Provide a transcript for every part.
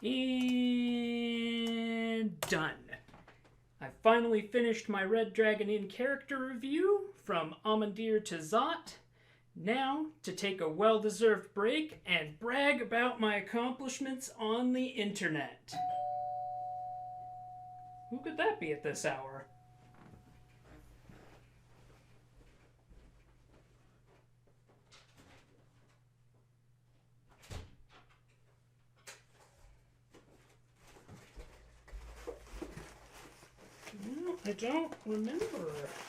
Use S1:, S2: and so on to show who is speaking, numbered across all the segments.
S1: And done. I finally finished my Red Dragon Inn character review from Amandir to Zot. Now, to take a well-deserved break and brag about my accomplishments on the internet. Who could that be at this hour? I don't remember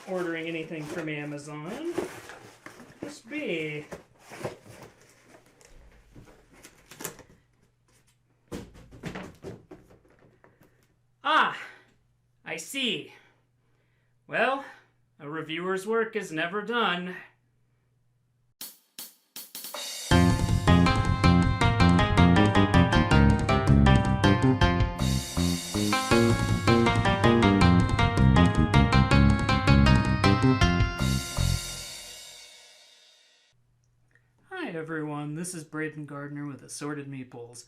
S1: ordering anything from Amazon. Must be. Ah, I see. Well, a reviewer's work is never done. Everyone, this is Braden Gardner with Assorted Meeples,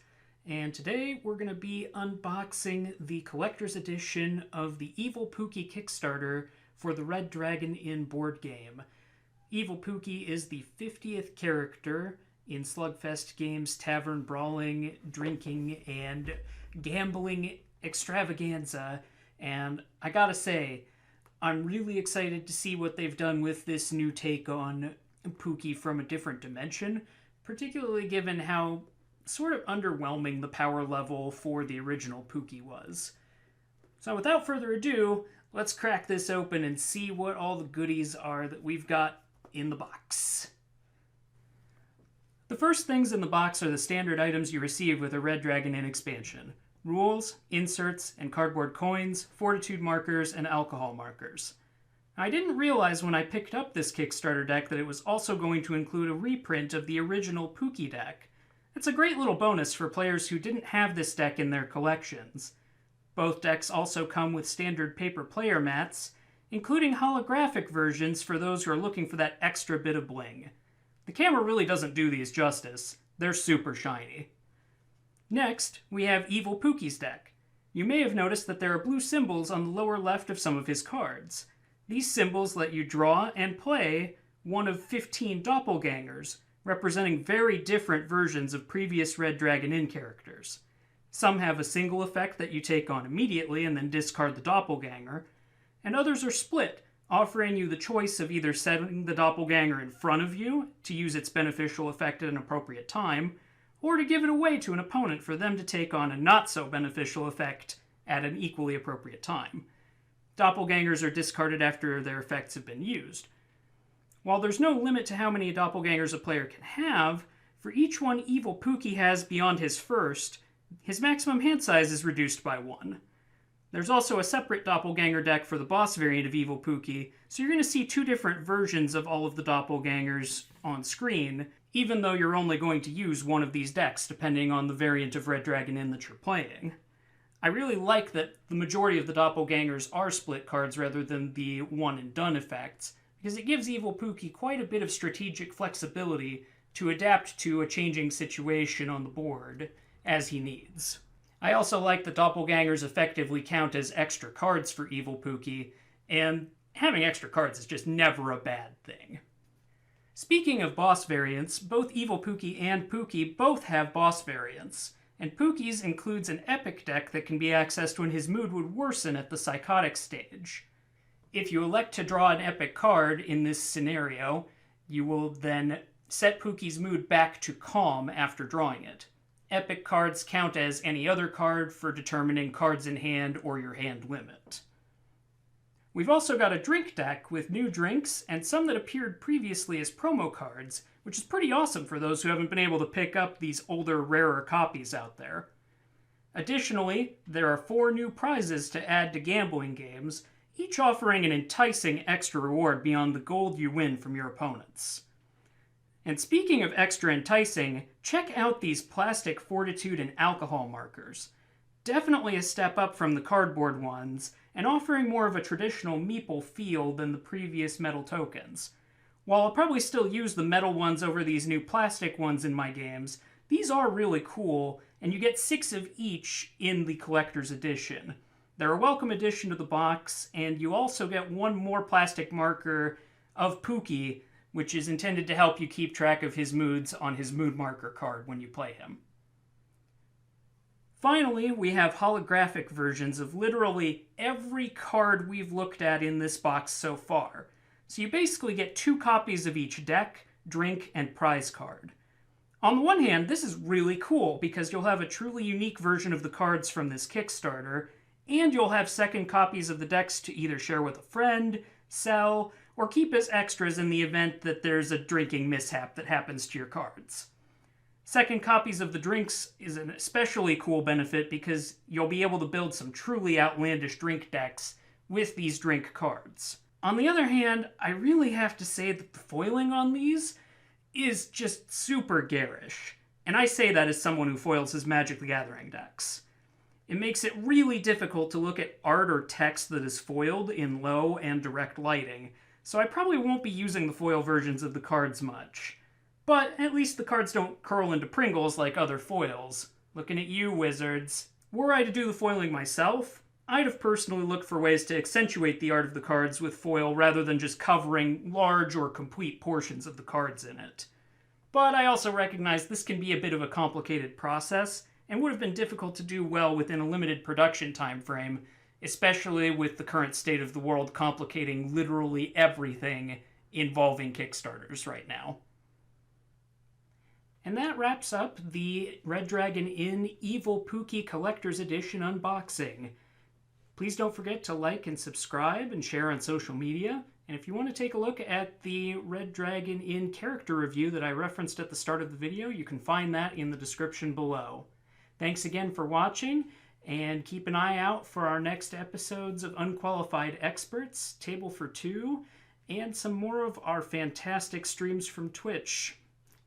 S1: and today we're going to be unboxing the collector's edition of the Evil Pooky Kickstarter for the Red Dragon Inn board game. Evil Pooky is the 50th character in Slugfest Games' tavern brawling, drinking, and gambling extravaganza, and I gotta say, I'm really excited to see what they've done with this new take on Pooky from a different dimension, particularly given how sort of underwhelming the power level for the original Pooky was. So without further ado, let's crack this open and see what all the goodies are that we've got in the box. The first things in the box are the standard items you receive with a Red Dragon Inn expansion: rules, inserts, and cardboard coins, Fortitude markers, and alcohol markers. I didn't realize when I picked up this Kickstarter deck that it was also going to include a reprint of the original Pooky deck. It's a great little bonus for players who didn't have this deck in their collections. Both decks also come with standard paper player mats, including holographic versions for those who are looking for that extra bit of bling. The camera really doesn't do these justice. They're super shiny. Next, we have Evil Pooky's deck. You may have noticed that there are blue symbols on the lower left of some of his cards. These symbols let you draw and play one of 15 doppelgangers, representing very different versions of previous Red Dragon Inn characters. Some have a single effect that you take on immediately and then discard the doppelganger, and others are split, offering you the choice of either setting the doppelganger in front of you to use its beneficial effect at an appropriate time, or to give it away to an opponent for them to take on a not-so-beneficial effect at an equally appropriate time. Doppelgangers are discarded after their effects have been used. While there's no limit to how many doppelgangers a player can have, for each one Evil Pooky has beyond his first, his maximum hand size is reduced by 1. There's also a separate doppelganger deck for the boss variant of Evil Pooky, so you're going to see 2 different versions of all of the doppelgangers on screen, even though you're only going to use one of these decks depending on the variant of Red Dragon Inn that you're playing. I really like that the majority of the doppelgangers are split cards rather than the one-and-done effects, because it gives Evil Pooky quite a bit of strategic flexibility to adapt to a changing situation on the board as he needs. I also like that doppelgangers effectively count as extra cards for Evil Pooky, and having extra cards is just never a bad thing. Speaking of boss variants, both Evil Pooky and Pooky both have boss variants, and Pooky's includes an epic deck that can be accessed when his mood would worsen at the psychotic stage. If you elect to draw an epic card in this scenario, you will then set Pooky's mood back to calm after drawing it. Epic cards count as any other card for determining cards in hand or your hand limit. We've also got a drink deck with new drinks and some that appeared previously as promo cards, which is pretty awesome for those who haven't been able to pick up these older, rarer copies out there. Additionally, there are 4 new prizes to add to gambling games, each offering an enticing extra reward beyond the gold you win from your opponents. And speaking of extra enticing, check out these plastic Fortitude and alcohol markers. Definitely a step up from the cardboard ones, and offering more of a traditional meeple feel than the previous metal tokens. While I'll probably still use the metal ones over these new plastic ones in my games, these are really cool, and you get 6 of each in the collector's edition. They're a welcome addition to the box, and you also get 1 more plastic marker of Pooky, which is intended to help you keep track of his moods on his mood marker card when you play him. Finally, we have holographic versions of literally every card we've looked at in this box so far. So you basically get 2 copies of each deck, drink, and prize card. On the one hand, this is really cool because you'll have a truly unique version of the cards from this Kickstarter, and you'll have second copies of the decks to either share with a friend, sell, or keep as extras in the event that there's a drinking mishap that happens to your cards. Second copies of the drinks is an especially cool benefit because you'll be able to build some truly outlandish drink decks with these drink cards. On the other hand, I really have to say that the foiling on these is just super garish. And I say that as someone who foils his Magic the Gathering decks. It makes it really difficult to look at art or text that is foiled in low and direct lighting, so I probably won't be using the foil versions of the cards much. But at least the cards don't curl into Pringles like other foils. Looking at you, wizards. Were I to do the foiling myself, I'd have personally looked for ways to accentuate the art of the cards with foil rather than just covering large or complete portions of the cards in it. But I also recognize this can be a bit of a complicated process, and would have been difficult to do well within a limited production time frame, especially with the current state of the world complicating literally everything involving Kickstarters right now. And that wraps up the Red Dragon Inn Evil Pooky Collector's Edition unboxing. Please don't forget to like and subscribe and share on social media. And if you want to take a look at the Red Dragon Inn character review that I referenced at the start of the video, you can find that in the description below. Thanks again for watching, and keep an eye out for our next episodes of Unqualified Experts, Table for Two, and some more of our fantastic streams from Twitch.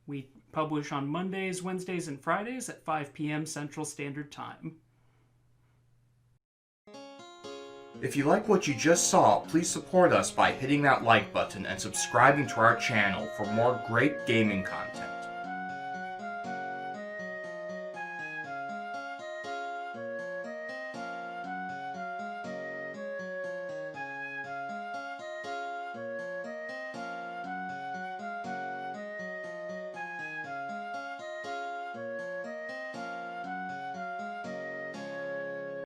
S1: We publish on Mondays, Wednesdays, and Fridays at 5 p.m. Central Standard Time.
S2: If you like what you just saw, please support us by hitting that like button and subscribing to our channel for more great gaming content.